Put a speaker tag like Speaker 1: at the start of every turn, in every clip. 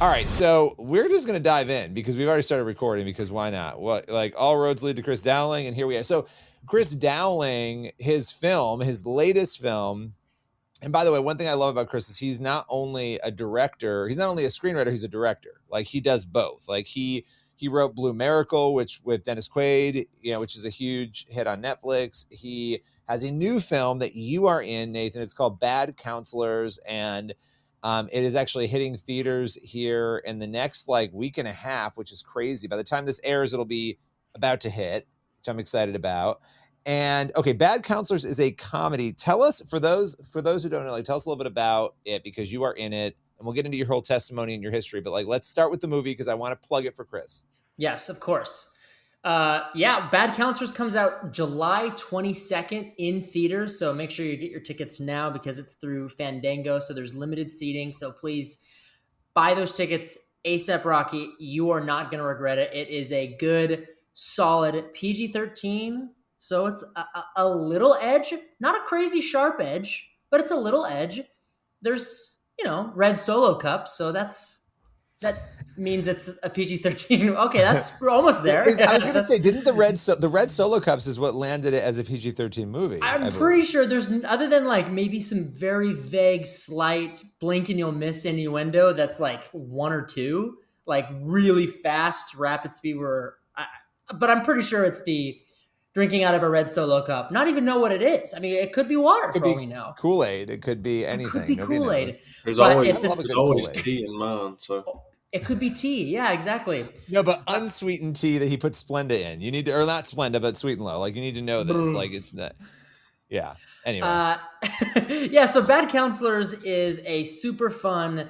Speaker 1: All right, so we're just going to dive in because we've already started recording because why not? What, like, all roads lead to Chris Dowling, and here we are. So Chris Dowling, his film, his latest film, and by the way, one thing I love about Chris is he's not only a director, he's not only a screenwriter, he's a director. Like, he does both. Like, he wrote Blue Miracle, which with Dennis Quaid, which is a huge hit on Netflix. He has a new film that you are in, Nathan. It's called Bad Counselors, and it is actually hitting theaters here in the next week and a half, which is crazy. By the time this airs, it'll be about to hit, which I'm excited about. And okay, Bad Counselors is a comedy. Tell us, for those who don't know, tell us a little bit about it because you are in it, and we'll get into your whole testimony and your history. But let's start with the movie because I want to plug it for Chris.
Speaker 2: Yes, of course. Bad Counselors comes out July 22nd in theaters. So make sure you get your tickets now because it's through Fandango. So there's limited seating. So please buy those tickets ASAP Rocky. You are not going to regret it. It is a good, solid PG-13. So it's a little edge, not a crazy sharp edge, but it's a little edge. There's, red Solo cups. So that means it's a PG-13. Okay, we're almost there.
Speaker 1: I was going to say, didn't the red Solo cups is what landed it as a PG-13 movie?
Speaker 2: I'm pretty sure there's, other than maybe some very vague, slight blink and you'll miss innuendo that's one or two, really fast, rapid speed. But I'm pretty sure it's the drinking out of a red Solo cup. Not even know what it is. I mean, it could be water for all we know.
Speaker 1: Kool-Aid. It could be anything.
Speaker 2: It could be Kool-Aid.
Speaker 3: There's always tea in mine, so.
Speaker 2: It could be tea. Yeah, exactly.
Speaker 1: No, but unsweetened tea that he puts Splenda in. You need to, or not Splenda, but Sweet and Low. You need to know this. It's not. Yeah. Anyway.
Speaker 2: So Bad Counselors is a super fun,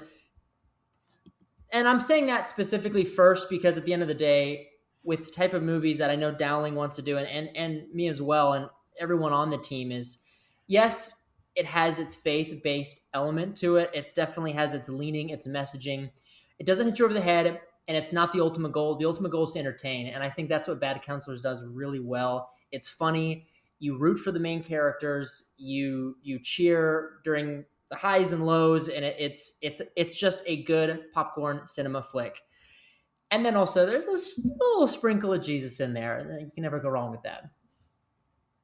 Speaker 2: and I'm saying that specifically first because at the end of the day, with the type of movies that I know Dowling wants to do, and me as well, and everyone on the team is, yes, it has its faith-based element to it. It definitely has its leaning, its messaging. It doesn't hit you over the head, and it's not the ultimate goal. The ultimate goal is to entertain, and I think that's what Bad Counselors does really well. It's funny. You root for the main characters. You cheer during the highs and lows, and it's just a good popcorn cinema flick. And then also there's this little sprinkle of Jesus in there. You can never go wrong with that.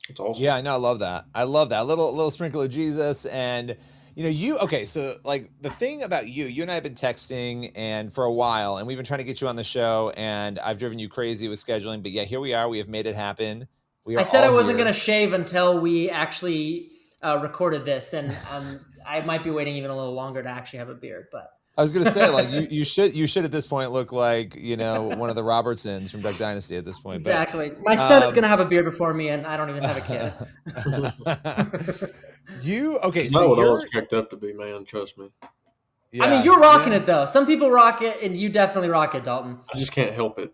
Speaker 3: It's awesome.
Speaker 1: Yeah, I know. I love that. I love that little sprinkle of Jesus. And okay, so the thing about you and I have been texting and for a while, and we've been trying to get you on the show, and I've driven you crazy with scheduling, but yeah, here we are. We have made it happen.
Speaker 2: I said I wasn't going to shave until we actually recorded this, and I might be waiting even a little longer to actually have a beard, but.
Speaker 1: I was going to say, you should at this point look like, one of the Robertsons from Duck Dynasty at this point.
Speaker 2: Exactly. But, my son is going to have a beard before me, and I don't even have a
Speaker 1: kid. Okay,
Speaker 3: so what I was checked up to be, man. Trust me.
Speaker 2: Yeah, I mean, you're rocking it though. Some people rock it, and you definitely rock it, Dalton.
Speaker 3: I just can't help it.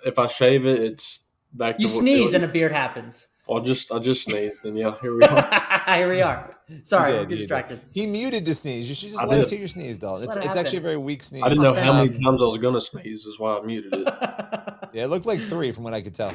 Speaker 3: If I shave it, it's back.
Speaker 2: You sneeze and a beard happens.
Speaker 3: I just sneezed, and yeah, here we are.
Speaker 2: Here we are. Sorry, I'm distracted.
Speaker 1: He muted to sneeze. You should just let us hear your sneeze, Dalton. It's actually a very weak sneeze.
Speaker 3: I didn't know how many times I was going to sneeze. Is why I muted it.
Speaker 1: Yeah, it looked like 3 from what I could tell.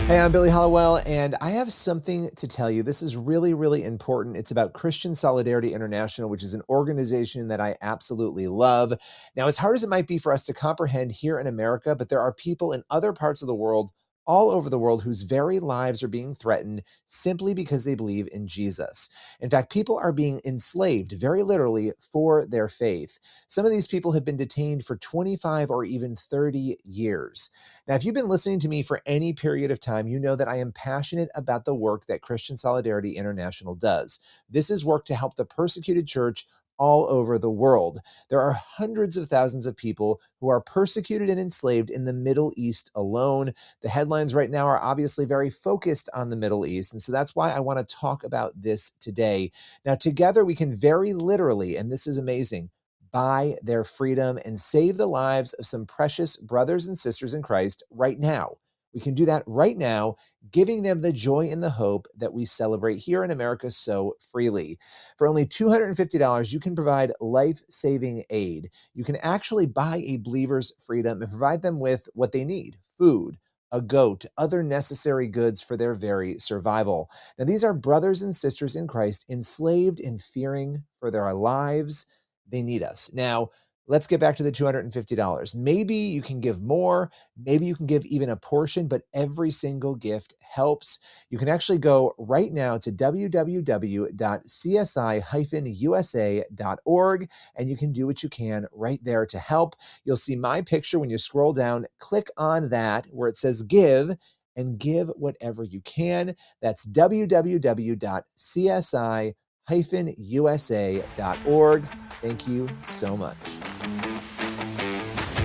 Speaker 1: Hey, I'm Billy Hallowell, and I have something to tell you. This is really, really important. It's about Christian Solidarity International, which is an organization that I absolutely love. Now, as hard as it might be for us to comprehend here in America, but there are people in other parts of the world, all over the world, whose very lives are being threatened simply because they believe in Jesus. In fact, people are being enslaved, very literally, for their faith. Some of these people have been detained for 25 or even 30 years. Now, if you've been listening to me for any period of time, you know that I am passionate about the work that Christian Solidarity International does. This is work to help the persecuted church all over the world. There are hundreds of thousands of people who are persecuted and enslaved in the Middle East alone. The headlines right now are obviously very focused on the Middle East, and so that's why I want to talk about this today. Now, together we can very literally, and this is amazing, buy their freedom and save the lives of some precious brothers and sisters in Christ right now. We can do that right now, giving them the joy and the hope that we celebrate here in America so freely. For only $250, you can provide life-saving aid. You can actually buy a believer's freedom and provide them with what they need: food, a goat, other necessary goods for their very survival. Now, these are brothers and sisters in Christ enslaved and fearing for their lives, they need us. Now, let's get back to the $250. Maybe you can give more, maybe you can give even a portion, but every single gift helps. You can actually go right now to www.csi-usa.org, and you can do what you can right there to help. You'll see my picture when you scroll down. Click on that where it says give, and give whatever you can. That's www.csi-usa.org. Thank you so much.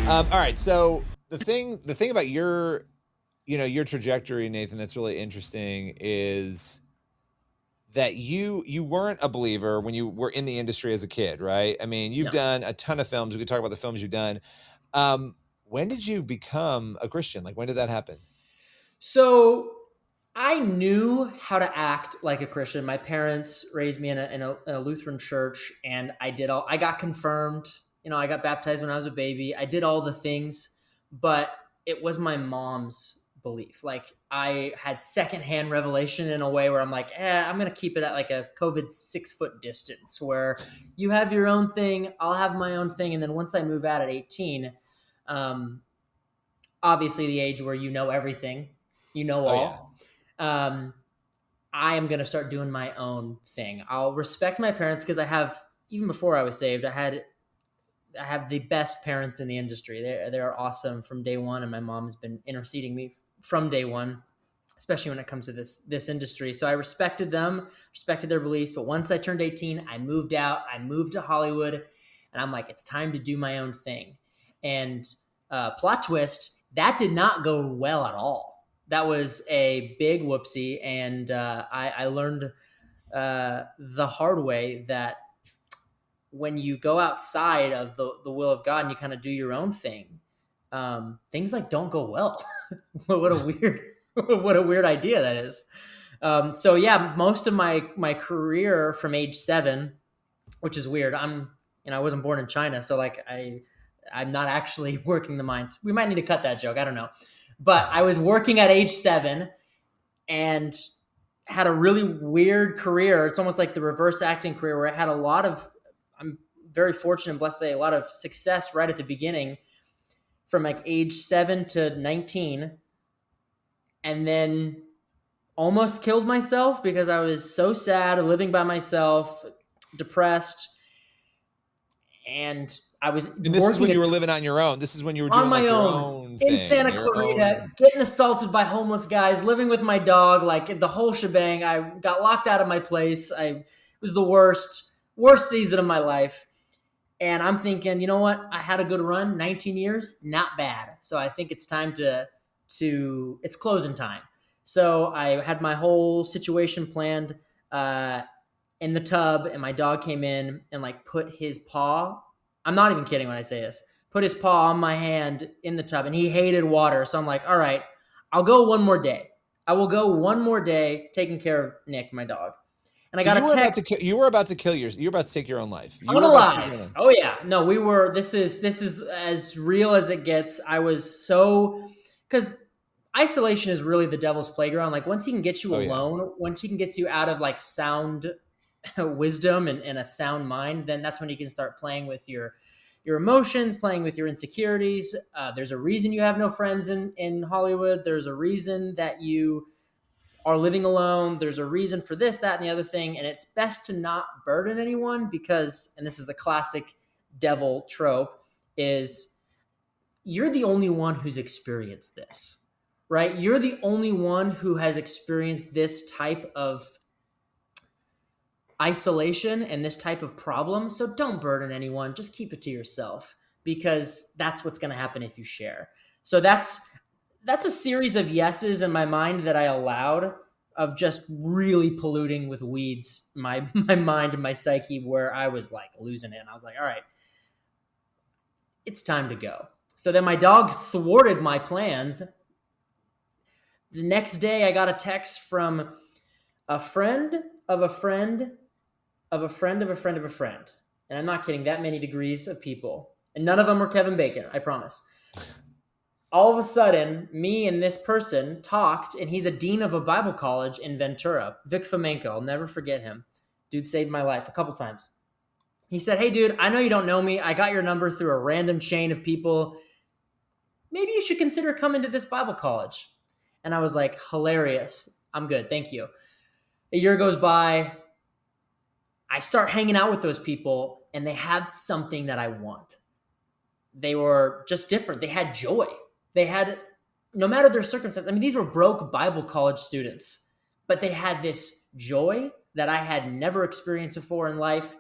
Speaker 1: All right. So the thing about your trajectory, Nathan, that's really interesting is that you weren't a believer when you were in the industry as a kid, right? I mean, you've done a ton of films. We could talk about the films you've done. When did you become a Christian? Like, when did that happen?
Speaker 2: So I knew how to act like a Christian. My parents raised me in a Lutheran church, and I got confirmed. I got baptized when I was a baby. I did all the things, but it was my mom's belief. Like, I had secondhand revelation in a way where I'm like, I'm going to keep it at like a COVID 6-foot distance where you have your own thing, I'll have my own thing. And then once I move out at 18, obviously the age where you know everything, all. Yeah. I am going to start doing my own thing. I'll respect my parents because even before I was saved, I have the best parents in the industry. They're awesome from day one, and my mom has been interceding me from day one, especially when it comes to this industry. So I respected them, respected their beliefs. But once I turned 18, I moved out. I moved to Hollywood, and I'm like, it's time to do my own thing. And plot twist, that did not go well at all. That was a big whoopsie, and I learned the hard way that when you go outside of the will of God and you kind of do your own thing, things like don't go well. What a weird idea that is. So yeah, most of my career from age 7, which is weird. I wasn't born in China, so like I'm not actually working the mines. We might need to cut that joke. I don't know. But I was working at age 7 and had a really weird career. It's almost like the reverse acting career where I had I'm very fortunate and blessed to say a lot of success right at the beginning from like age 7 to 19. And then almost killed myself because I was so sad, living by myself, depressed. And I was.
Speaker 1: And this is when you were living on your own. This is when you were doing
Speaker 2: on my
Speaker 1: your
Speaker 2: own
Speaker 1: own
Speaker 2: in
Speaker 1: thing,
Speaker 2: Santa Clarita, getting assaulted by homeless guys, living with my dog, like the whole shebang. I got locked out of my place. It was the worst season of my life. And I'm thinking, you know what? I had a good run, 19 years, not bad. So I think it's time to it's closing time. So I had my whole situation planned in the tub, and my dog came in and like put his paw. I'm not even kidding when I say this. Put his paw on my hand in the tub, and he hated water. So I'm like, all right, I'll go one more day. I will go one more day taking care of Nick, my dog. And I got a text.
Speaker 1: You were about to kill yours. You were about to take your own life.
Speaker 2: Unalive. Oh yeah. No, we were. This is as real as it gets. I was because isolation is really the devil's playground. Like once he can get you alone, once he can get you out of like sound wisdom and a sound mind, then that's when you can start playing with your emotions, playing with your insecurities. There's a reason you have no friends in Hollywood. There's a reason that you are living alone. There's a reason for this, that, and the other thing. And it's best to not burden anyone because, and this is the classic devil trope, is you're the only one who's experienced this, right? You're the only one who has experienced this type of isolation and this type of problem. So don't burden anyone. Just keep it to yourself because that's what's going to happen if you share. So that's a series of yeses in my mind that I allowed of just really polluting with weeds my mind and my psyche where I was like losing it. And I was like, all right, it's time to go. So then my dog thwarted my plans. The next day I got a text from a friend of a friend of a friend of a friend of a friend. And I'm not kidding, that many degrees of people. And none of them were Kevin Bacon, I promise. All of a sudden, me and this person talked, and he's a dean of a Bible college in Ventura, Vic Fomenko. I'll never forget him. Dude saved my life a couple times. He said, "Hey, dude, I know you don't know me. I got your number through a random chain of people. Maybe you should consider coming to this Bible college." And I was like, hilarious. I'm good. Thank you. A year goes by. I start hanging out with those people, and they have something that I want. They were just different. They had joy. They had, no matter their circumstance, I mean, these were broke Bible college students, but they had this joy that I had never experienced before in life,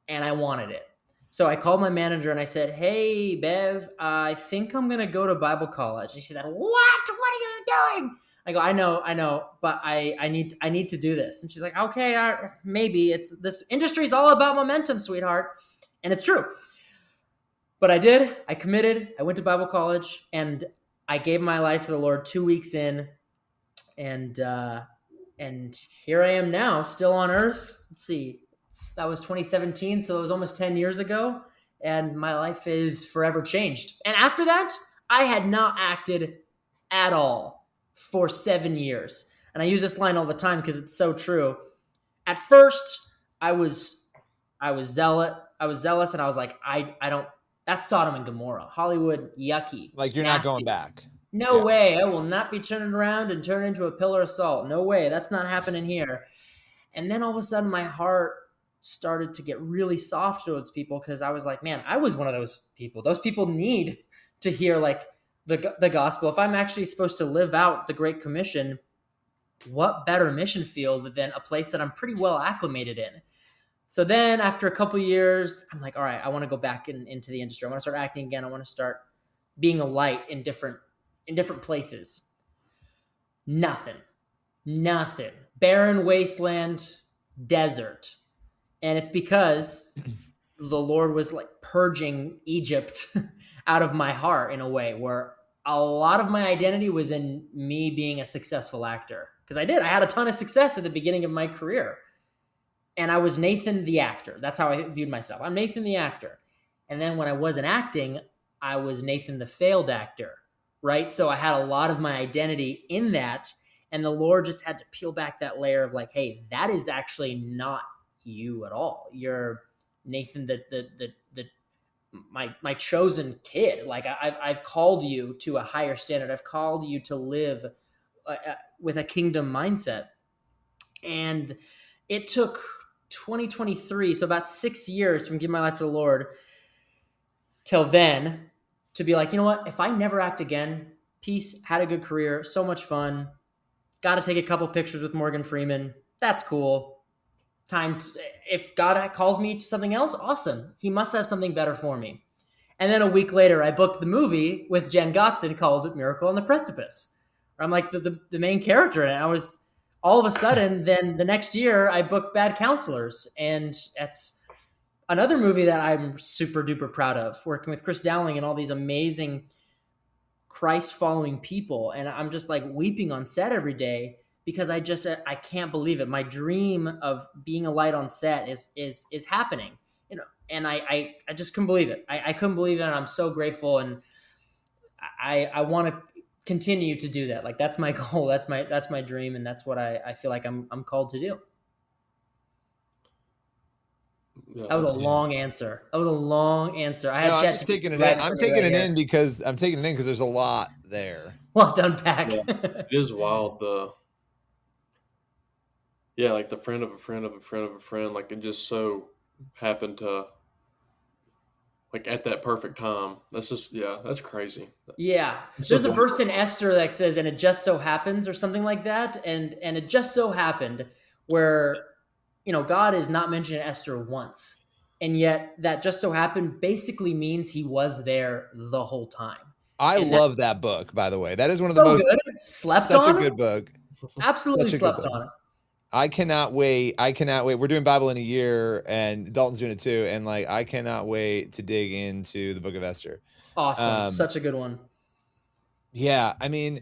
Speaker 2: and I wanted it. So I called my manager and I said, "Hey, Bev, I think I'm going to go to Bible college." And she said, "What? What are you doing?" I go, I know, but I need to do this. And she's like, "Okay, maybe. This industry's all about momentum, sweetheart." And it's true. But I did. I committed. I went to Bible college, and I gave my life to the Lord 2 weeks in. And here I am now, still on earth. Let's see. That was 2017, so it was almost 10 years ago, and my life is forever changed. And after that, I had not acted at all for 7 years. And I use this line all the time because it's so true. At first, I was zealous, and I was like, I don't, that's Sodom and Gomorrah. Hollywood, yucky.
Speaker 1: Like, you're
Speaker 2: nasty.
Speaker 1: not going back.
Speaker 2: No way. I will not be turning around and turn into a pillar of salt. No way. That's not happening here. And then all of a sudden, my heart started to get really soft towards people, because I was like, man, I was one of those people. Those people need to hear like the gospel. If I'm actually supposed to live out the Great Commission, what better mission field than a place that I'm pretty well acclimated in? So then after a couple of years, I'm like, all right, I want to go back into the industry. I want to start acting again. I want to start being a light in different places. Nothing. Barren wasteland, desert. And it's because the Lord was like purging Egypt out of my heart in a way where a lot of my identity was in me being a successful actor. Because I had a ton of success at the beginning of my career. And I was Nathan the actor. That's how I viewed myself. I'm Nathan the actor. And then when I wasn't acting, I was Nathan the failed actor, right? So I had a lot of my identity in that. And the Lord just had to peel back that layer of like, hey, that is actually not you at all. You're Nathan, my chosen kid. Like I've called you to a higher standard. I've called you to live with a kingdom mindset. And it took 2023, so about 6 years from giving my life to the Lord till then, to be like, you know what? If I never act again, peace, had a good career, so much fun. Got to take a couple pictures with Morgan Freeman. That's cool. If God calls me to something else, awesome. He must have something better for me. And then a week later, I booked the movie with Jen Gotzon called Miracle on the Precipice. I'm like the main character, and I was all of a sudden. Then the next year, I booked Bad Counselors, and that's another movie that I'm super duper proud of. Working with Chris Dowling and all these amazing Christ-following people, and I'm just like weeping on set every day because I can't believe it. My dream of being a light on set is happening, you know, and I just couldn't believe it. I couldn't believe it, and I'm so grateful, and I want to continue to do that. Like that's my goal. That's my dream, and that's what I feel like I'm called to do.
Speaker 3: Yeah,
Speaker 2: That was a long answer. I had
Speaker 1: I'm just taking it in. I'm taking it in because there's a lot there.
Speaker 2: Well done, Pack.
Speaker 3: Yeah, it is wild. Like the friend of a friend of a friend of a friend. Like it just so happened to, like at that perfect time. That's crazy.
Speaker 2: Yeah. There's a verse in Esther that says, "And it just so happens," or something like that. And it just so happened where, you know, God is not mentioned in Esther once. And yet that just so happened basically means he was there the whole time.
Speaker 1: I love that book, by the way. That is one of the most
Speaker 2: good. Such a good book. Absolutely slept on it.
Speaker 1: I cannot wait. We're doing Bible in a year, and Dalton's doing it too. And like, I cannot wait to dig into the book of Esther.
Speaker 2: Awesome. Such a good one.
Speaker 1: Yeah. I mean,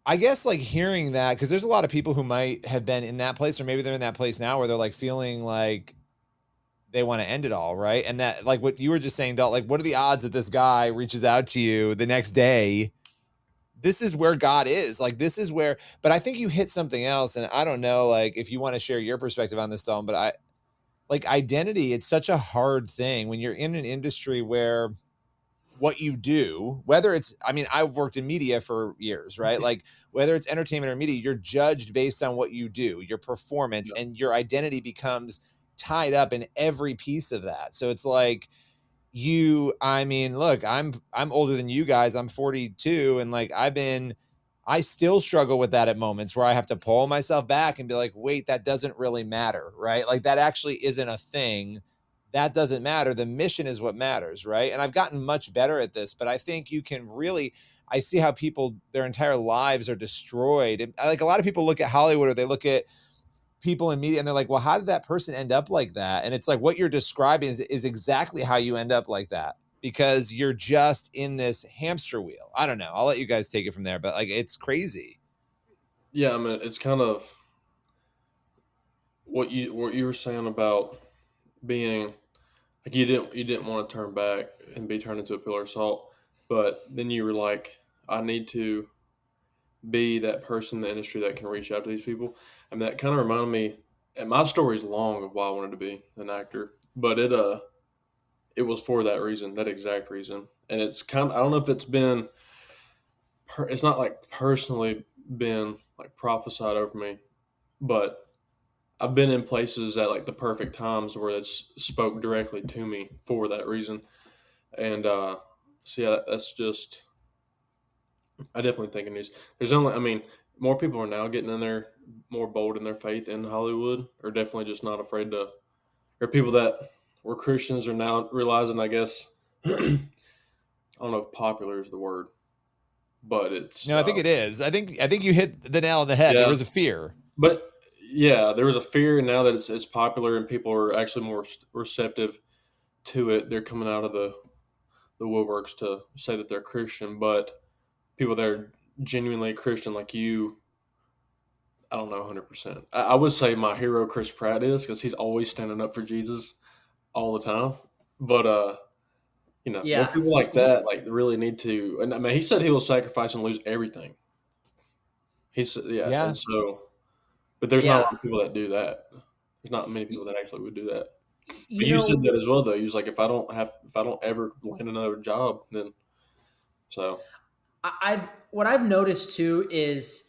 Speaker 1: I guess like hearing that, because there's a lot of people who might have been in that place, or maybe they're in that place now where they're like feeling like they want to end it all. Right. And that, like what you were just saying, Dalton, like what are the odds that this guy reaches out to you the next day? This is where God is. Like, this is where, but I think you hit something else. And I don't know, like, if you want to share your perspective on this, Dalton, but like identity, it's such a hard thing when you're in an industry where what you do, whether it's, I mean, I've worked in media for years, right? Like whether it's entertainment or media, you're judged based on what you do, your performance,
Speaker 3: Yeah.
Speaker 1: and your identity becomes tied up in every piece of that. So it's like I mean, look, I'm older than you guys. I'm 42, and like I still struggle with that at moments where I have to pull myself back and be like, wait, that doesn't really matter, right? Like that actually isn't a thing. That doesn't matter. The mission is what matters, right? And I've gotten much better at this, but I think you can really, I see how people, their entire lives are destroyed. And like a lot of people look at Hollywood or they look at people in media and they're like, well, how did that person end up like that? And it's like what you're describing is exactly how you end up like that, because you're just in this hamster wheel. I don't know. I'll let you guys take it from there, but like it's crazy.
Speaker 3: Yeah, I mean, it's kind of what you were saying about being like you didn't want to turn back and be turned into a pillar of salt, but then you were like, I need to be that person in the industry that can reach out to these people. And that kind of reminded me, and my story's long of why I wanted to be an actor, but it was for that reason, that exact reason. And it's kind of, I don't know if it's been it's not like personally been like prophesied over me, but I've been in places at like the perfect times where it's spoke directly to me for that reason. And so yeah, that's just, I definitely think it is. There's only, I mean, more people are now getting in there, more bold in their faith in Hollywood, or definitely just not afraid to. Or people that were Christians are now realizing, I guess, I don't know if popular is the word, but it's
Speaker 1: No, I think it is. I think you hit the nail on the head. There
Speaker 3: yeah,
Speaker 1: was a fear.
Speaker 3: but yeah, there was a fear, and now that it's popular and people are actually more receptive to it, they're coming out of the woodworks to say that they're Christian, but people that are genuinely Christian like you, I don't know 100%. I would say my hero Chris Pratt is because he's always standing up for Jesus all the time. But more
Speaker 2: Yeah.
Speaker 3: people like that like really need to. And I mean, he said he will sacrifice and lose everything. He said, yeah,
Speaker 1: Yeah.
Speaker 3: and so, but there's not a
Speaker 2: Yeah.
Speaker 3: lot of people that do that. There's not many people that actually would do that. But
Speaker 2: You
Speaker 3: you said
Speaker 2: know,
Speaker 3: that as well, though. You was like, if I don't ever land another job, then so
Speaker 2: I've what I've noticed too is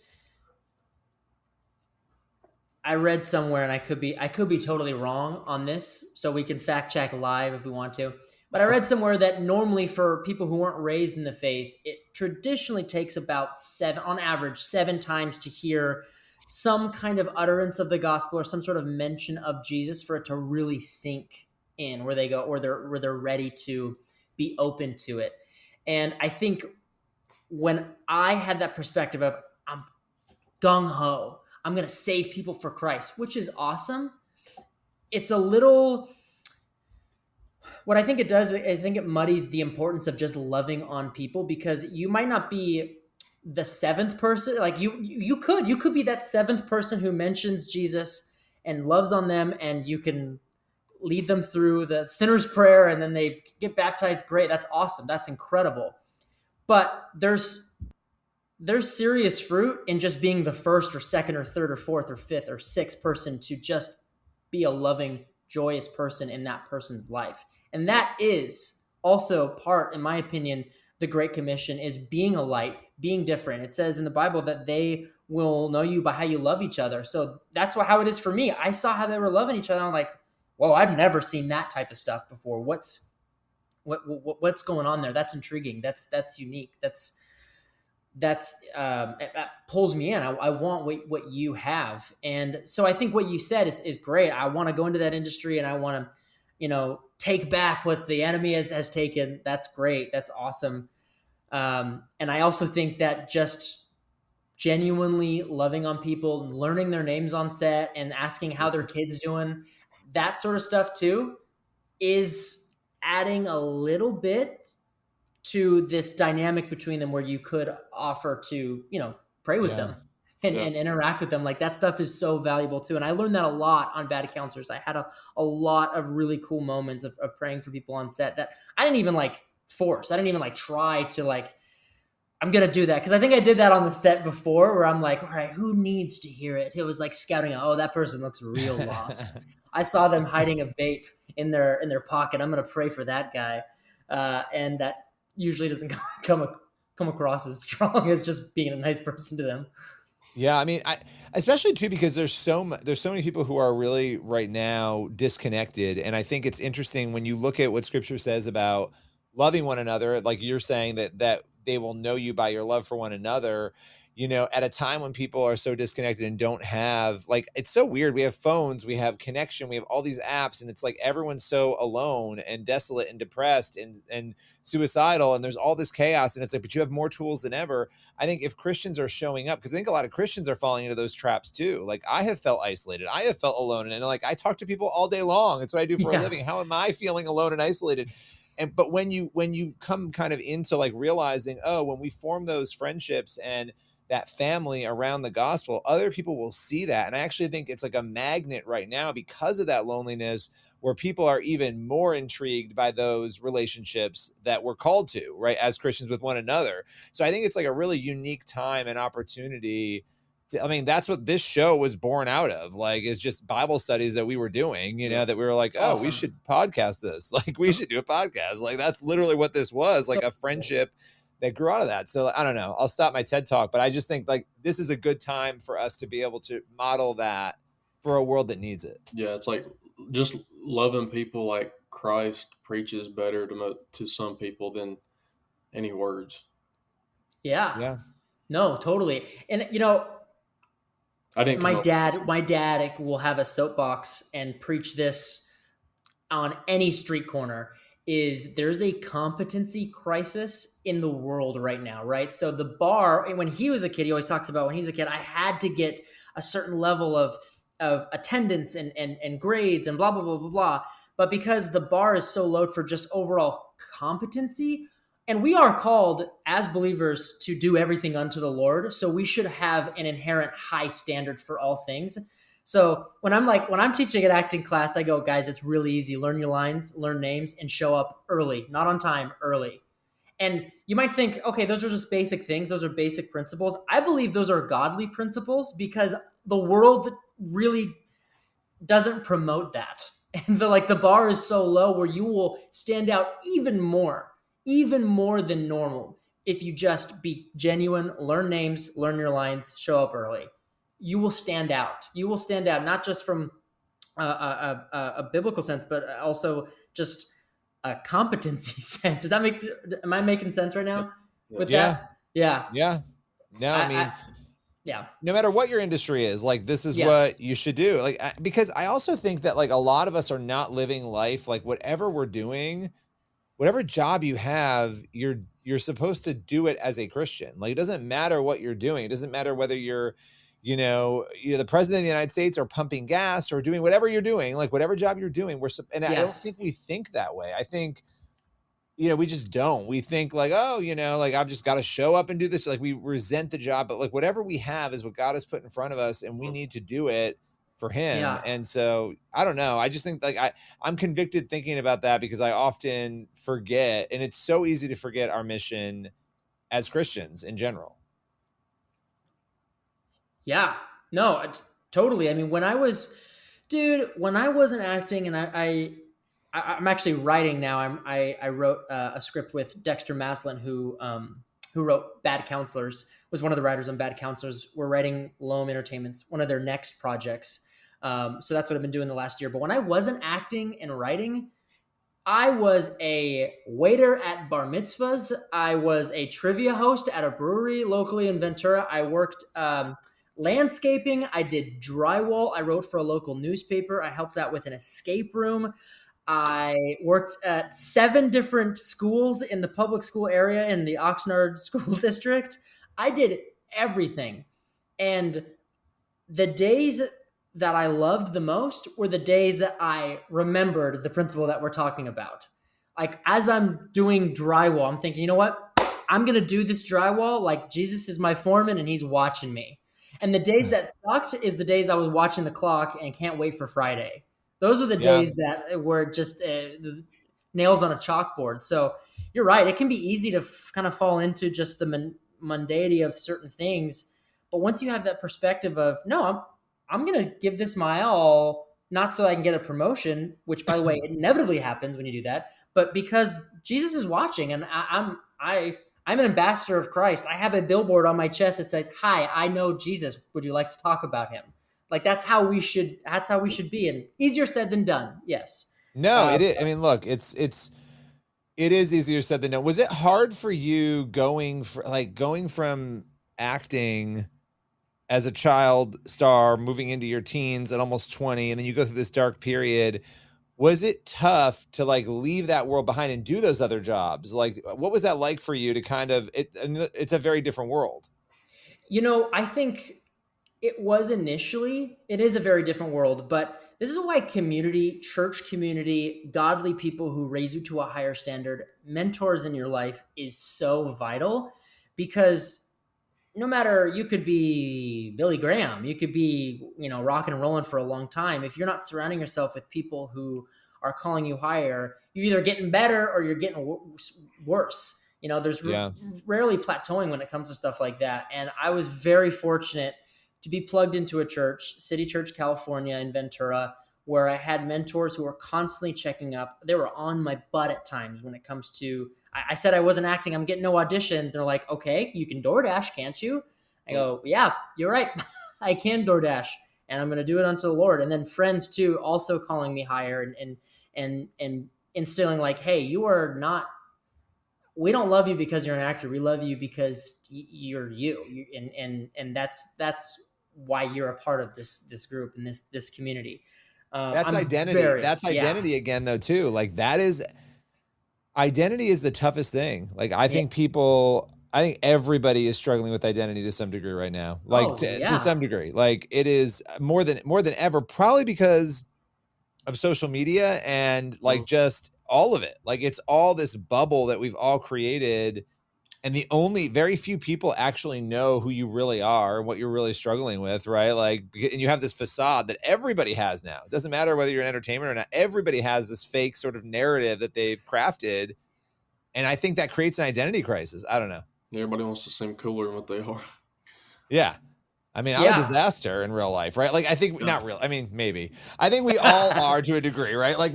Speaker 2: I read somewhere, and I could be totally wrong on this, so we can fact check live if we want to. But I read somewhere that normally for people who weren't raised in the faith, it traditionally takes about seven, on average, 7 times to hear some kind of utterance of the gospel or some sort of mention of Jesus for it to really sink in, where they go, or they're ready to be open to it. And I think when I had that perspective of I'm gung ho, I'm going to save people for Christ, which is awesome. It's a little, what I think it does is I think it muddies the importance of just loving on people, because you might not be the seventh person. Like you could be that seventh person who mentions Jesus and loves on them, and you can lead them through the sinner's prayer and then they get baptized. Great. That's awesome. That's incredible. But there's serious fruit in just being the first or second or third or fourth or fifth or sixth person to just be a loving, joyous person in that person's life. And that is also part, in my opinion, the Great Commission is being a light, being different. It says in the Bible that they will know you by how you love each other. So that's how it is for me. I saw how they were loving each other. I'm like, whoa, I've never seen that type of stuff before. What's going on there? That's intriguing. That's unique. That pulls me in. I want what you have. And so I think what you said is great. I want to go into that industry and I want to, take back what the enemy has taken. That's great. That's awesome. And I also think that just genuinely loving on people and learning their names on set and asking how their kids doing, that sort of stuff too, is adding a little bit to this dynamic between them, where you could offer to, pray with
Speaker 1: Yeah.
Speaker 2: them and,
Speaker 3: yeah,
Speaker 2: and interact with them. Like that stuff is so valuable too. And I learned that a lot on Bad Counselors. I had a lot of really cool moments of praying for people on set that I didn't even like force. I didn't even like try to like I'm going to do that. Cause I think I did that on the set before where I'm like, all right, who needs to hear it? It was like scouting out, oh, that person looks real lost. I saw them hiding a vape in their pocket. I'm going to pray for that guy. And that usually doesn't come across as strong as just being a nice person to them.
Speaker 1: Yeah, I mean, especially too because there's so many people who are really right now disconnected, and I think it's interesting when you look at what Scripture says about loving one another, like you're saying that they will know you by your love for one another. At a time when people are so disconnected and don't have like it's so weird. We have phones, we have connection, we have all these apps, and it's like everyone's so alone and desolate and depressed and suicidal, and there's all this chaos, and it's like, but you have more tools than ever. I think if Christians are showing up, because I think a lot of Christians are falling into those traps too. Like I have felt isolated. I have felt alone. And like I talk to people all day long. It's what I do for a living. How am I feeling alone and isolated? But when you come kind of into like realizing, oh, when we form those friendships and that family around the gospel, other people will see that. And I actually think it's like a magnet right now because of that loneliness, where people are even more intrigued by those relationships that we're called to, right, as Christians with one another. So I think it's like a really unique time and opportunity I mean, that's what this show was born out of. Like, it's just Bible studies that we were doing, that we were like, oh,
Speaker 2: awesome.
Speaker 1: We should podcast this. Like, we should do a podcast. Like, that's literally what this was, like a friendship that grew out of that. So I don't know. I'll stop my TED talk, but I just think like this is a good time for us to be able to model that for a world that needs it.
Speaker 3: Yeah, it's like just loving people like Christ preaches better to some people than any words.
Speaker 2: Yeah. No, totally. And my dad will have a soapbox and preach this on any street corner. There's a competency crisis in the world right now, right? So the bar, when he was a kid, he always talks about when he was a kid, I had to get a certain level of attendance and grades and blah, blah, blah, blah, blah. But because the bar is so low for just overall competency, and we are called as believers to do everything unto the Lord, so we should have an inherent high standard for all things. So when I'm teaching an acting class, I go, guys, it's really easy. Learn your lines, learn names, and show up early, not on time, early. And you might think, okay, those are just basic things. Those are basic principles. I believe those are godly principles because the world really doesn't promote that. And the bar is so low where you will stand out even more than normal if you just be genuine, learn names, learn your lines, show up early. You will stand out. You will stand out, not just from a biblical sense, but also just a competency sense. Am I making sense right now with that? Yeah.
Speaker 1: No, I mean, no matter what your industry is, like this is what you should do. Like, because I also think that like a lot of us are not living life, like whatever we're doing, whatever job you have, you're supposed to do it as a Christian. Like, it doesn't matter what you're doing. It doesn't matter whether you're the president of the United States or pumping gas or doing whatever you're doing, like whatever job you're doing, I don't think we think that way. I think, we just don't. We think like, oh, like I've just got to show up and do this. Like we resent the job, but like whatever we have is what God has put in front of us and we need to do it for him. Yeah. And so I don't know. I just think like I'm convicted thinking about that because I often forget, and it's so easy to forget our mission as Christians in general. Yeah, no, totally. I mean, when I wasn't acting, and I'm actually writing now. I wrote a script with Dexter Maslin, who wrote Bad Counselors, was one of the writers on Bad Counselors. We're writing Loam Entertainment's one of their next projects. So that's what I've been doing the last year. But when I wasn't acting and writing, I was a waiter at bar mitzvahs. I was a trivia host at a brewery locally in Ventura. I worked landscaping. I did drywall. I wrote for a local newspaper. I helped out with an escape room. I worked at 7 different schools in the public school area in the Oxnard School District. I did everything. And the days that I loved the most were the days that I remembered the principle that we're talking about. Like as I'm doing drywall, I'm thinking, you know what? I'm going to do this drywall like Jesus is my foreman and he's watching me. And the days that sucked is the days I was watching the clock and can't wait for Friday. Those are the days that were just nails on a chalkboard. So you're right. It can be easy to kind of fall into just the
Speaker 2: mundanity of certain things. But once you have that perspective of, no, I'm going to give this my all, not so I can get a promotion, which by the way, inevitably happens when you do that, but because Jesus is watching and I'm an ambassador of Christ. I have a billboard on my chest that says, "Hi, I know Jesus. Would you like to talk about him?" Like that's how we should be. And easier said than done. Yes.
Speaker 1: No, it is. I mean, look, it is easier said than done. Was it hard for you going from acting as a child star, moving into your teens at almost 20, and then you go through this dark period? Was it tough to like leave that world behind and do those other jobs? Like, what was that like for you to kind of, it's a very different world.
Speaker 2: I think it was initially, it is a very different world, but this is why community, church community, godly people who raise you to a higher standard, mentors in your life is so vital, because no matter, you could be Billy Graham, you could be, rocking and rolling for a long time. If you're not surrounding yourself with people who are calling you higher, you're either getting better or you're getting worse. There's rarely plateauing when it comes to stuff like that. And I was very fortunate to be plugged into a church, City Church, California in Ventura, where I had mentors who were constantly checking up. They were on my butt at times when it comes to, I said I wasn't acting, I'm getting no audition. They're like, okay, you can DoorDash, can't you? I go, yeah, you're right. I can DoorDash, and I'm going to do it unto the Lord. And then friends too, also calling me higher and instilling like, hey, we don't love you because you're an actor. We love you because you're you. And that's why you're a part of this group and this community.
Speaker 1: That's identity. That's identity again, though, too. Like identity is the toughest thing. Like I think everybody is struggling with identity to some degree right now. Like to some degree, like it is more than ever, probably because of social media and like just all of it. Like it's all this bubble that we've all created. And very few people actually know who you really are and what you're really struggling with, right? Like, and you have this facade that everybody has now. It doesn't matter whether you're in entertainment or not. Everybody has this fake sort of narrative that they've crafted. And I think that creates an identity crisis. I don't know.
Speaker 3: Everybody wants to seem cooler than what they are.
Speaker 1: Yeah. I mean, I'm a disaster in real life, right? Like, I think not real. I mean, maybe. I think we all are to a degree, right? Like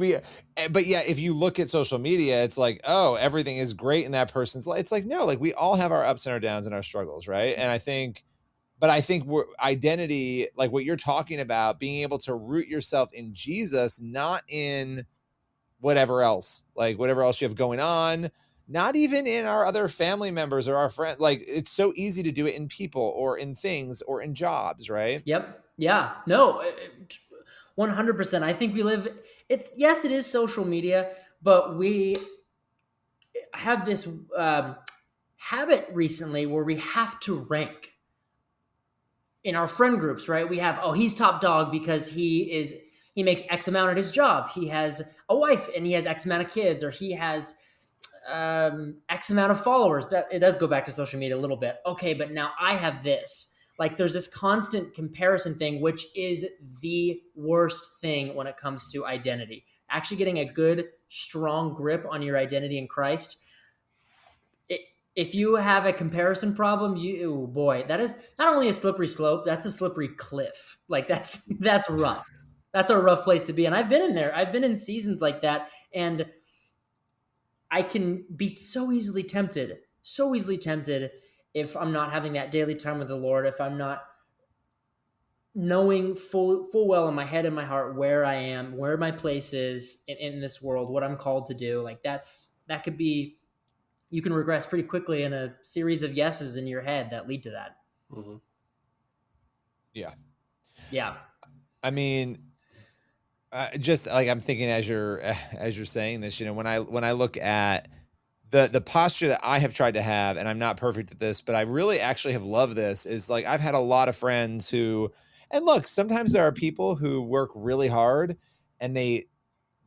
Speaker 1: but yeah, if you look at social media, it's like, oh, everything is great in that person's life. It's like, no, like we all have our ups and our downs and our struggles, right? And I think identity, like what you're talking about, being able to root yourself in Jesus, not in whatever else you have going on. Not even in our other family members or our friends. Like it's so easy to do it in people or in things or in jobs, right?
Speaker 2: Yep. Yeah. No, 100%. I think we live, it is social media, but we have this habit recently where we have to rank in our friend groups, right? We have, he's top dog because he makes X amount at his job. He has a wife and he has X amount of kids, or he has X amount of followers. That it does go back to social media a little bit. Okay, but now I have this. Like there's this constant comparison thing, which is the worst thing when it comes to identity. Actually getting a good, strong grip on your identity in Christ. If you have a comparison problem, that is not only a slippery slope, that's a slippery cliff. Like that's rough. That's a rough place to be. And I've been in there. I've been in seasons like that. And I can be so easily tempted if I'm not having that daily time with the Lord, if I'm not knowing full well in my head and my heart where I am, where my place is in this world, what I'm called to do. Like that could be, you can regress pretty quickly in a series of yeses in your head that lead to that.
Speaker 3: Mm-hmm.
Speaker 1: Yeah.
Speaker 2: Yeah.
Speaker 1: I mean, just like I'm thinking as you're saying this, when I look at the posture that I have tried to have, and I'm not perfect at this, but I really actually have loved this, is like I've had a lot of friends who, and look, sometimes there are people who work really hard and they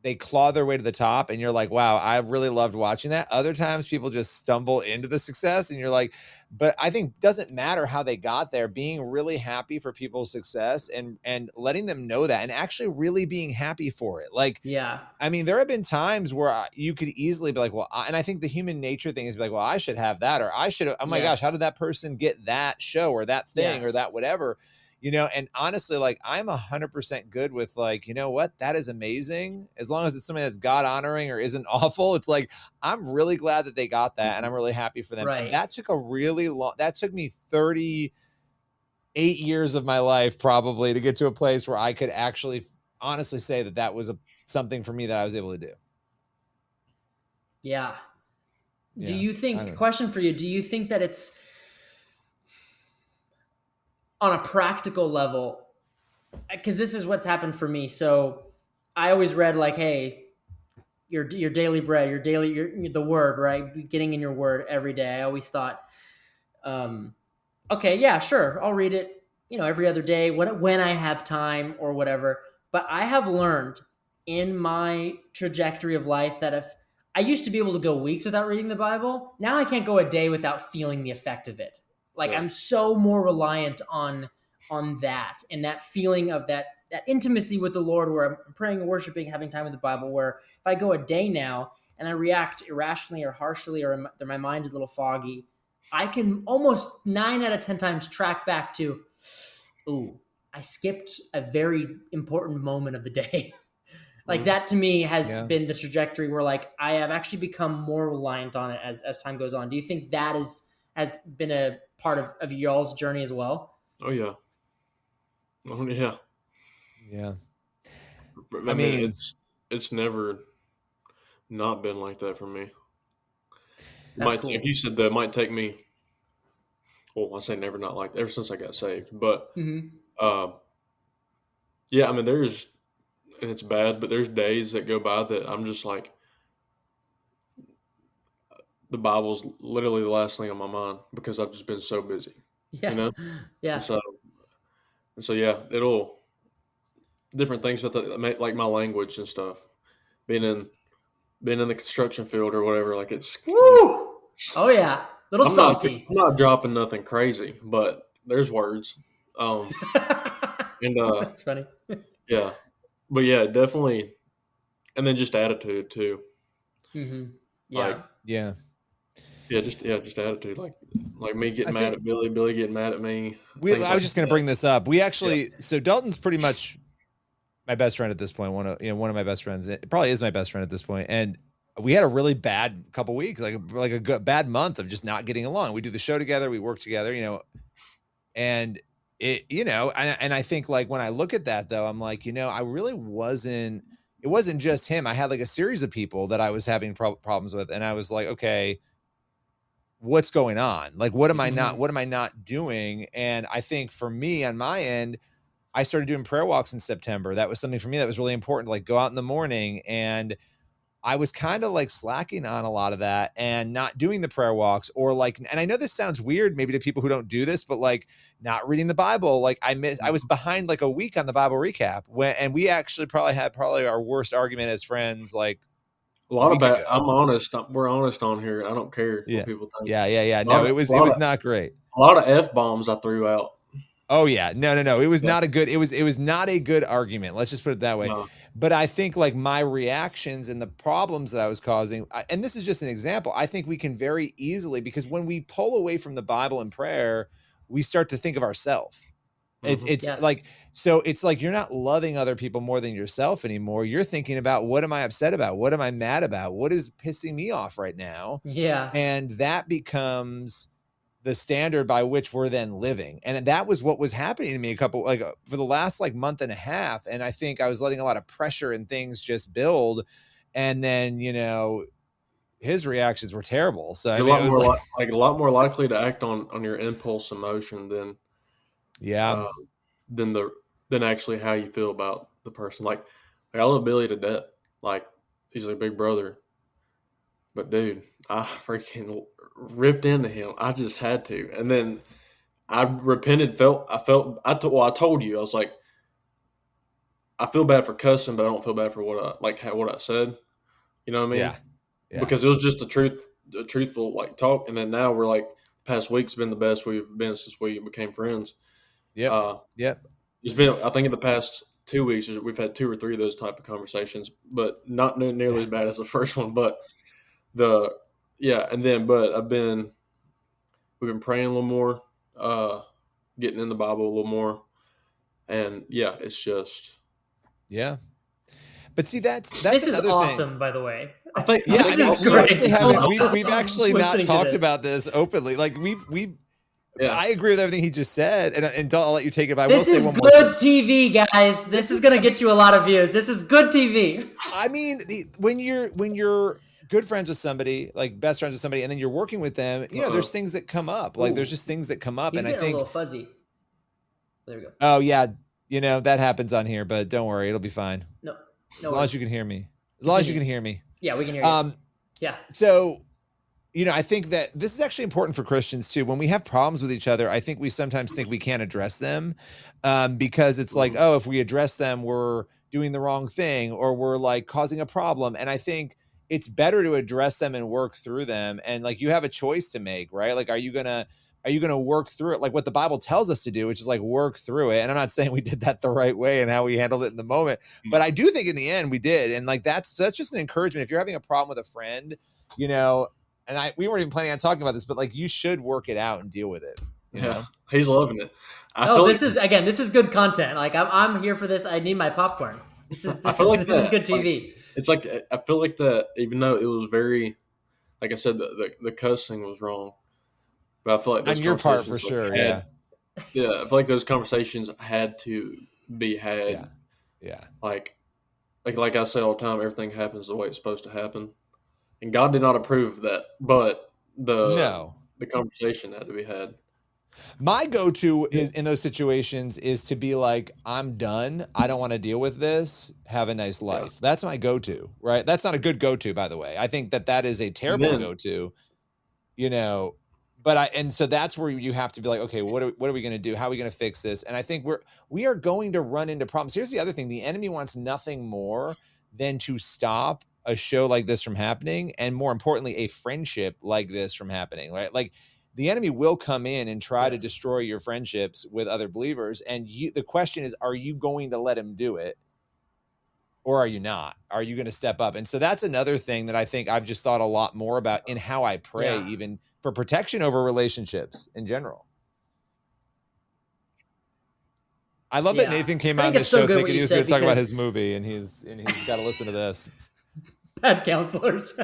Speaker 1: they claw their way to the top and you're like, wow, I really loved watching that. Other times people just stumble into the success and you're like, but I think doesn't matter how they got there, being really happy for people's success and letting them know that and actually really being happy for it. Like,
Speaker 2: Yeah.
Speaker 1: I mean, there have been times where you could easily be like, well, and I think the human nature thing is be like, well, I should have that, or I should have, oh my gosh, how
Speaker 2: Yes.
Speaker 1: did that person get that show or that thing or
Speaker 2: Yes.
Speaker 1: that whatever, you know? And honestly, like I'm 100% good with like, you know what, that is amazing. As long as it's something that's God honoring or isn't awful, it's like, I'm really glad that they got that and I'm really happy for them. And
Speaker 2: Right.
Speaker 1: that took a really long, that took me 38 years of my life probably to get to a place where I could actually honestly say that that was something for me that I was able to do.
Speaker 2: Yeah. Do
Speaker 1: Yeah,
Speaker 2: you
Speaker 1: I
Speaker 2: think,
Speaker 1: don't know.
Speaker 2: question for you, do you think that it's on a practical level? Because this is what's happened for me. So I always read like, hey, your daily bread, the word, right? Getting in your word every day. I always thought, okay, yeah, sure, I'll read it, every other day when I have time or whatever. But I have learned in my trajectory of life that if I used to be able to go weeks without reading the Bible, now I can't go a day without feeling the effect of it. Like
Speaker 3: Yeah.
Speaker 2: I'm so more reliant on that and that feeling of that intimacy with the Lord, where I'm praying and worshiping, having time with the Bible. Where if I go a day now and I react irrationally or harshly, or my mind is a little foggy, I can almost 9 out of 10 times track back to, ooh, I skipped a very important moment of the day. Like that to me has
Speaker 1: Yeah.
Speaker 2: been the trajectory where like I have actually become more reliant on it as time goes on. Do you think that has been a part of y'all's journey as well?
Speaker 3: Oh yeah. Oh yeah.
Speaker 1: Yeah.
Speaker 3: I mean,
Speaker 1: mean,
Speaker 3: it's never not been like that for me. It
Speaker 2: That's
Speaker 3: might,
Speaker 2: cool.
Speaker 3: like you said, that might take me. Well, I say never not like ever since I got saved, but
Speaker 2: Mm-hmm.
Speaker 3: yeah, I mean, and it's bad, but there's days that go by that I'm just like, the Bible's literally the last thing on my mind because I've just been so busy,
Speaker 2: Yeah.
Speaker 3: you know.
Speaker 2: Yeah.
Speaker 3: And so yeah, it'll different things with like my language and stuff. Being in the construction field or whatever, like it's.
Speaker 2: Woo! Oh yeah. Little
Speaker 3: I'm not
Speaker 2: salty.
Speaker 3: I'm not dropping nothing crazy, but there's words. And
Speaker 2: That's funny.
Speaker 3: yeah, but yeah, definitely, and then just attitude too.
Speaker 2: Mm-hmm.
Speaker 3: Like
Speaker 2: Yeah.
Speaker 1: yeah.
Speaker 3: just attitude. Like me
Speaker 1: I
Speaker 3: getting mad
Speaker 1: think
Speaker 3: at Billy getting mad at me.
Speaker 1: I
Speaker 3: Things
Speaker 1: was
Speaker 3: like
Speaker 1: just going to
Speaker 3: that.
Speaker 1: bring this up. We actually, so Dalton's pretty much my best friend at this point. One of my best friends. It probably is my best friend at this point. And we had a really bad couple weeks, like a good, bad month of just not getting along. We do the show together, we work together, and and I think like when I look at that though, I'm like, I really wasn't. It wasn't just him. I had like a series of people that I was having problems with, and I was like, okay, what's going on? Like, what am I not doing? And I think for me on my end, I started doing prayer walks in September. That was something for me that was really important to like go out in the morning. And I was kind of like slacking on a lot of that and not doing the prayer walks or like, and I know this sounds weird maybe to people who don't do this, but like not reading the Bible. Like I was behind like a week on the Bible recap and we actually had our worst argument as friends, like
Speaker 3: A
Speaker 1: a
Speaker 3: lot of
Speaker 1: week
Speaker 3: bad.
Speaker 1: ago.
Speaker 3: I'm honest. We're honest on here. I don't care what
Speaker 1: Yeah.
Speaker 3: people think.
Speaker 1: Yeah.
Speaker 3: A lot
Speaker 1: No,
Speaker 3: of,
Speaker 1: it
Speaker 3: a
Speaker 1: was
Speaker 3: lot of,
Speaker 1: not great.
Speaker 3: a lot of f bombs I threw out.
Speaker 1: Oh yeah. No. It was
Speaker 3: Yeah.
Speaker 1: not a good, it was not a good argument. Let's just put it that way.
Speaker 3: No.
Speaker 1: But I think like my reactions and the problems that I was causing, and this is just an example, I think we can very easily, because when we pull away from the Bible and prayer, we start to think of ourselves. It's
Speaker 2: Yes.
Speaker 1: like, so it's like, you're not loving other people more than yourself anymore. You're thinking about, what am I upset about? What am I mad about? What is pissing me off right now?
Speaker 2: Yeah.
Speaker 1: And that becomes the standard by which we're then living. And that was what was happening to me for the last like month and a half. And I think I was letting a lot of pressure and things just build. And then, his reactions were terrible. So I
Speaker 3: You're
Speaker 1: mean,
Speaker 3: a lot
Speaker 1: it was
Speaker 3: more
Speaker 1: like,
Speaker 3: a lot more likely to act on your impulse emotion
Speaker 1: yeah,
Speaker 3: than than actually how you feel about the person. Like I love Billy to death. Like he's like big brother. But dude, I freaking ripped into him. I just had to. And then I repented, I told you, I was like, I feel bad for cussing, but I don't feel bad for what I said. You know what I mean?
Speaker 1: Yeah. Yeah.
Speaker 3: Because it was just the truthful like talk, and then now we're like past week's been the best we've been since we became friends.
Speaker 1: Yep.
Speaker 3: Uh,
Speaker 1: Yep.
Speaker 3: it's been, I think, in the past 2 weeks we've had 2 or 3 of those type of conversations, but not nearly as bad as the first one. But the yeah, and then but we've been praying a little more, getting in the Bible a little more, and yeah, it's just
Speaker 1: Yeah. But see, that's
Speaker 2: This is
Speaker 1: another
Speaker 2: awesome,
Speaker 1: thing.
Speaker 2: by the way.
Speaker 3: I think
Speaker 1: Yeah,
Speaker 2: This
Speaker 1: I know
Speaker 2: is
Speaker 1: we
Speaker 2: great.
Speaker 1: actually haven't. We've actually not
Speaker 2: Listening to
Speaker 1: talked
Speaker 2: this.
Speaker 1: about this openly. Like we've.
Speaker 3: Yeah.
Speaker 1: I agree with everything he just said, and I'll let you take it. But I
Speaker 2: This
Speaker 1: will say
Speaker 2: is
Speaker 1: one more
Speaker 2: good
Speaker 1: thing.
Speaker 2: TV, guys. This is going to get you a lot of views. This is good TV.
Speaker 1: I mean, when you're good friends with somebody, like best friends with somebody, and then you're working with them, there's things that come up. Like there's just things that come up,
Speaker 2: He's
Speaker 1: and I
Speaker 2: getting a
Speaker 1: think,
Speaker 2: little fuzzy. There we go.
Speaker 1: oh yeah, that happens on here, but don't worry, it'll be fine.
Speaker 2: No,
Speaker 1: As long as you can hear me. As long as you can hear me.
Speaker 2: Yeah, we can hear you. Yeah.
Speaker 1: So, I think that this is actually important for Christians too. When we have problems with each other, I think we sometimes think we can't address them because it's like, oh, if we address them, we're doing the wrong thing or we're like causing a problem. And I think it's better to address them and work through them. And like you have a choice to make, right? Like, are you gonna work through it like what the Bible tells us to do, which is like work through it? And I'm not saying we did that the right way and how we handled it in the moment, but I do think in the end we did. And like that's just an encouragement. If you're having a problem with a friend, and we weren't even planning on talking about this, but like you should work it out and deal with it. You know?
Speaker 3: He's loving it.
Speaker 2: This is good content. Like I'm here for this. I need my popcorn. This is good TV.
Speaker 3: It's like I feel like that, even though it was very, like I said, the cussing was wrong, but I feel like those
Speaker 1: on your part for
Speaker 3: conversations,
Speaker 1: sure.
Speaker 3: yeah, I feel like those conversations had to be had.
Speaker 1: Yeah.
Speaker 3: Like I say all the time, everything happens the way it's supposed to happen. And God did not approve of that, but the conversation had to be had.
Speaker 1: My go-to is in those situations is to be like, I'm done. I don't want to deal with this. Have a nice life. Yeah. That's my go-to, right? That's not a good go-to, by the way. I think that is a terrible go-to, and so that's where you have to be like, okay, what are we going to do? How are we going to fix this? And I think we are going to run into problems. Here's the other thing. The enemy wants nothing more than to stop a show like this from happening, and more importantly, a friendship like this from happening, right? Like the enemy will come in and try to destroy your friendships with other believers, and the question is, are you going to let him do it, or are you not? Are you going to step up? And so that's another thing that I think I've just thought a lot more about in how I pray, even for protection over relationships in general. I love that Nathan came on this show thinking he was going to talk about his movie, and he's got to listen to this.
Speaker 2: Bad counselors.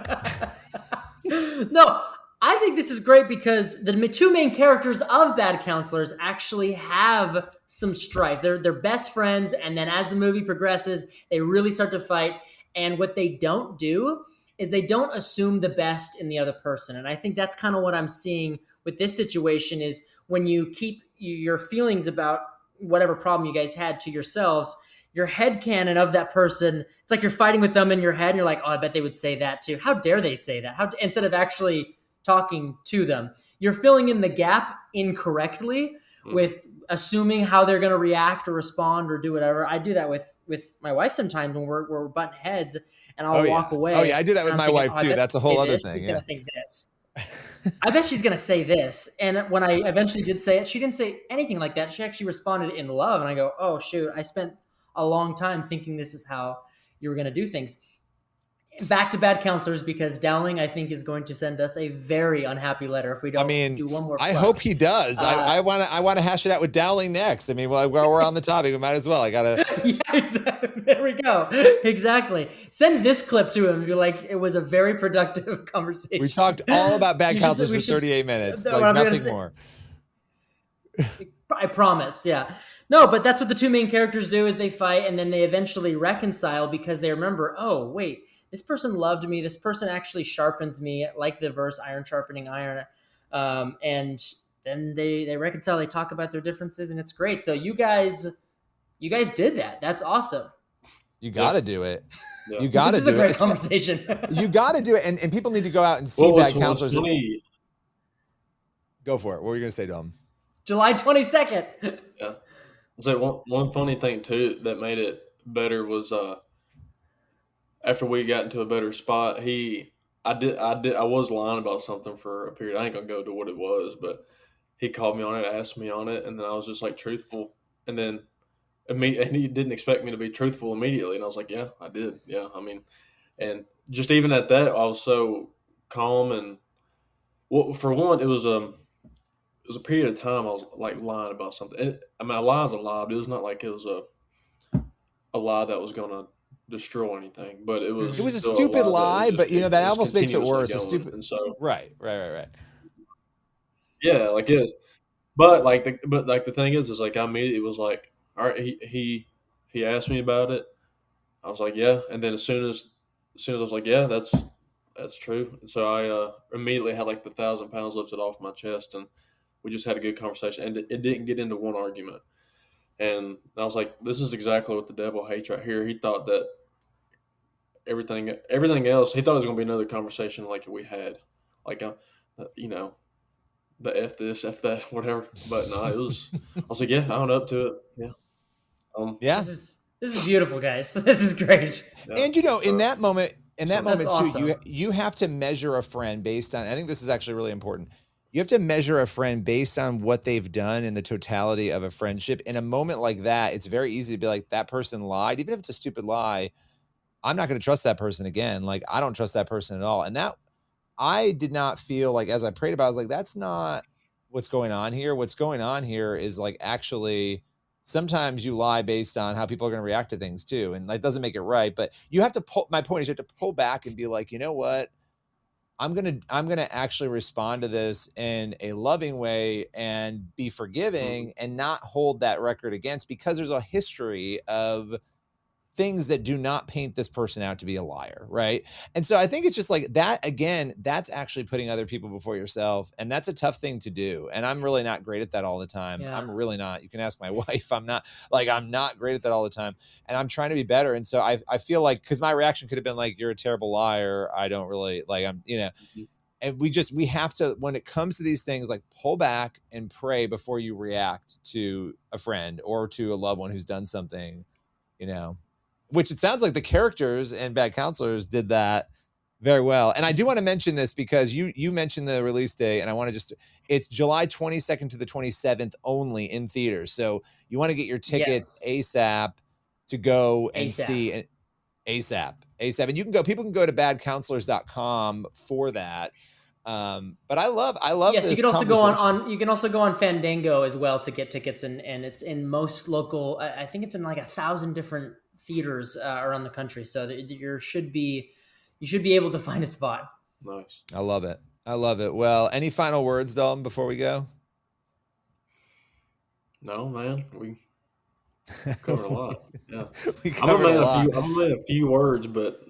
Speaker 2: No, I think this is great because the two main characters of Bad Counselors actually have some strife. They're best friends, and then as the movie progresses, they really start to fight. And what they don't do is they don't assume the best in the other person. And I think that's kind of what I'm seeing with this situation is when you keep your feelings about whatever problem you guys had to yourselves, your headcanon of that person, it's like you're fighting with them in your head. And you're like, oh, I bet they would say that too. How dare they say that? Instead of actually talking to them, you're filling in the gap incorrectly with assuming how they're going to react or respond or do whatever. I do that with my wife sometimes when we're butting heads, and I'll walk away.
Speaker 1: Oh yeah, I do that with my wife too. That's a whole other thing.
Speaker 2: She's gonna think this. I bet she's going to say this. And when I eventually did say it, she didn't say anything like that. She actually responded in love. And I go, oh shoot, I spent a long time thinking this is how you were going to do things. Back to Bad Counselors, because Dowling, I think, is going to send us a very unhappy letter if we don't do one more.
Speaker 1: I hope he does. I want to hash it out with Dowling next. I mean, while we're on the topic, we might as well. I gotta.
Speaker 2: Yeah, exactly. There we go. Exactly. Send this clip to him and be like, it was a very productive conversation.
Speaker 1: We talked all about Bad Counselors for 38 minutes. Like nothing more.
Speaker 2: I promise. Yeah. No, but that's what the two main characters do is they fight and then they eventually reconcile because they remember, oh, wait, this person loved me. This person actually sharpens me, like the verse, iron sharpening iron. And then they reconcile, they talk about their differences, and it's great. So you guys did that. That's awesome.
Speaker 1: You got to do it.
Speaker 3: Yeah.
Speaker 1: You got to do it.
Speaker 2: This is a great conversation.
Speaker 1: You got to do it. And people need to go out and see Bad Counselors. Go for it. What were you going to say, Dom?
Speaker 2: July 22nd.
Speaker 3: Yeah. So one funny thing too that made it better was after we got into a better spot. I was lying about something for a period. I ain't gonna go to what it was, but he called me on it, asked me on it, and then I was just like truthful, and then and he didn't expect me to be truthful immediately, and I was like, yeah, I did, yeah. I mean, and just even at that, I was so calm and well, for one, it was a period of time I was like lying about something. I mean, a lie is a lie, but it was not like it was a lie that was gonna destroy anything, but it was
Speaker 1: It was a
Speaker 3: still a
Speaker 1: stupid
Speaker 3: lie that was
Speaker 1: lie, but
Speaker 3: just
Speaker 1: you know that
Speaker 3: it was
Speaker 1: almost makes it
Speaker 3: continuously
Speaker 1: worse. A
Speaker 3: going,
Speaker 1: stupid,
Speaker 3: and so
Speaker 1: right.
Speaker 3: yeah, like it is. But the thing is like I immediately was like, all right, he asked me about it. I was like, yeah, and then as soon as I was like, yeah, that's true. And so I immediately had like the 1,000 pounds lifted off my chest, and we just had a good conversation, and it didn't get into one argument. And I was like, this is exactly what the devil hates right here. He thought that everything else, he thought it was going to be another conversation like we had, like you know, the f this, f that, whatever. But no, it was. I was like, yeah, I went up to it. Yeah.
Speaker 1: Yeah.
Speaker 2: This is beautiful, guys. This is great.
Speaker 3: Yeah.
Speaker 1: And you know, in that moment,
Speaker 2: That's
Speaker 1: too,
Speaker 2: awesome.
Speaker 1: you have to measure a friend based on. I think this is actually really important. You have to measure a friend based on what they've done in the totality of a friendship. In a moment like that, it's very easy to be like, that person lied, even if it's a stupid lie. I'm not going to trust that person again. Like, I don't trust that person at all. And that I did not feel like, as I prayed about it, I was like, that's not what's going on here. What's going on here is like, actually, sometimes you lie based on how people are going to react to things too. And that doesn't make it right. But you have to pull, my point is you have to pull back and be like, you know what? I'm going to actually respond to this in a loving way and be forgiving and not hold that record against, because there's a history of things that do not paint this person out to be a liar, right? And so I think it's just like that, again, that's actually putting other people before yourself, and that's a tough thing to do, and I'm really not great at that all the time.
Speaker 2: Yeah.
Speaker 1: I'm really not. You can ask my wife. I'm not great at that all the time, and I'm trying to be better. And so I feel like, because my reaction could have been like, you're a terrible liar, I don't really like, I'm, you know. And we have to, when it comes to these things, like pull back and pray before you react to a friend or to a loved one who's done something, you know, which it sounds like the characters in Bad Counselors did that very well. And I do want to mention this because you mentioned the release date, and I want to it's July 22nd to the 27th only in theaters. So you want to get your tickets ASAP to go and see it ASAP. And people can go to badcounselors.com for that. But I love
Speaker 2: Yes,
Speaker 1: this.
Speaker 2: you can also go on Fandango as well to get tickets, and it's in most local, I think it's in like 1,000 different theaters around the country, so you should be able to find a spot.
Speaker 3: Nice.
Speaker 1: I love it. Well, any final words, Dalton, before we go?
Speaker 3: No, man, we covered a lot. Yeah,
Speaker 1: I'm
Speaker 3: gonna make a few words, but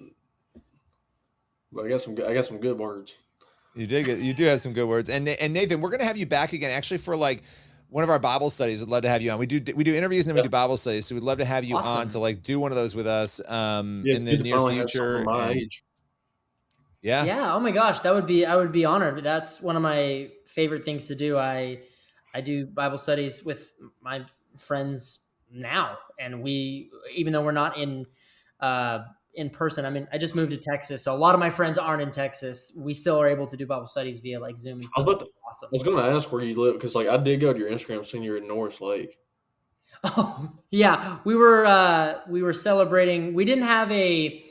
Speaker 3: I got some good words.
Speaker 1: You do have some good words. And Nathan, we're gonna have you back again, actually, for like one of our Bible studies. We'd love to have you on. We do interviews, and then we do Bible studies. So we'd love to have you on to like do one of those with us in the near future.
Speaker 3: My age.
Speaker 1: Yeah.
Speaker 2: Yeah. Oh my gosh, I would be honored. That's one of my favorite things to do. I do Bible studies with my friends now, and we, even though we're not in person. I mean, I just moved to Texas, so a lot of my friends aren't in Texas. We still are able to do Bible studies via like Zoom and stuff.
Speaker 3: Awesome. I was going to ask where you live, because like I did go to your Instagram seeing you're in Norris Lake.
Speaker 2: Oh yeah, we were celebrating. We didn't have me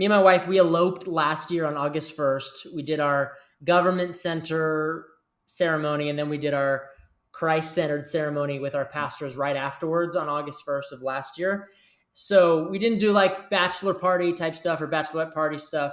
Speaker 2: and my wife, we eloped last year on August 1st. We did our government center ceremony, and then we did our Christ-centered ceremony with our pastors right afterwards on August 1st of last year. So we didn't do like bachelor party type stuff or bachelorette party stuff.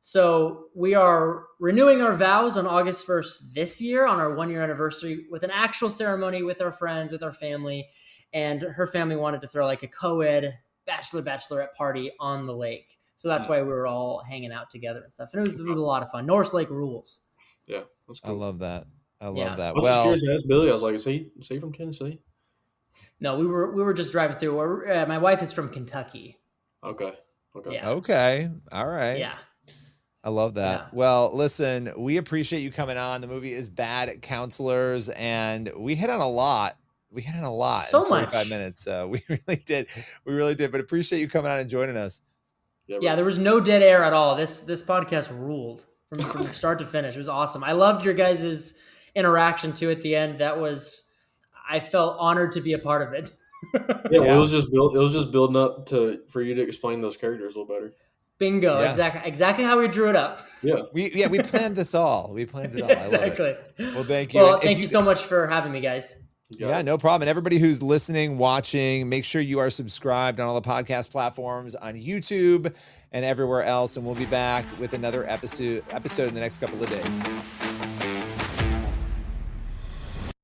Speaker 2: So we are renewing our vows on August 1st this year on our 1-year anniversary with an actual ceremony with our friends, with our family. And her family wanted to throw like a co-ed bachelorette party on the lake. So that's why we were all hanging out together and stuff. And it was a lot of fun. Norris Lake rules.
Speaker 3: Yeah, that's cool.
Speaker 1: I love that. I love that.
Speaker 3: I was just curious to ask Billy. I was like, is he from Tennessee?
Speaker 2: No, we were just driving through. My wife is from Kentucky.
Speaker 3: Okay.
Speaker 2: Yeah.
Speaker 1: Okay. All right.
Speaker 2: Yeah.
Speaker 1: I love that.
Speaker 2: Yeah.
Speaker 1: Well, listen, we appreciate you coming on. The movie is Bad Counselors, and we hit on a lot We got in a lot
Speaker 2: So
Speaker 1: in 45
Speaker 2: much.
Speaker 1: minutes. We really did. We really did. But appreciate you coming out and joining us.
Speaker 2: Yeah, there was no dead air at all. This podcast ruled from start to finish. It was awesome. I loved your guys' interaction too at the end. I felt honored to be a part of it.
Speaker 3: Yeah, well, it was just building up for you to explain those characters a little better.
Speaker 2: Bingo,
Speaker 1: Yeah.
Speaker 2: exactly how we drew it up.
Speaker 3: Yeah.
Speaker 1: We planned this all. We planned it all.
Speaker 2: Exactly.
Speaker 1: I love it. Well, thank you.
Speaker 2: Well,
Speaker 1: And if
Speaker 2: thank you so much for having me, guys.
Speaker 1: Yeah, no problem. And everybody who's listening, watching, make sure you are subscribed on all the podcast platforms, on YouTube and everywhere else. And we'll be back with another episode in the next couple of days.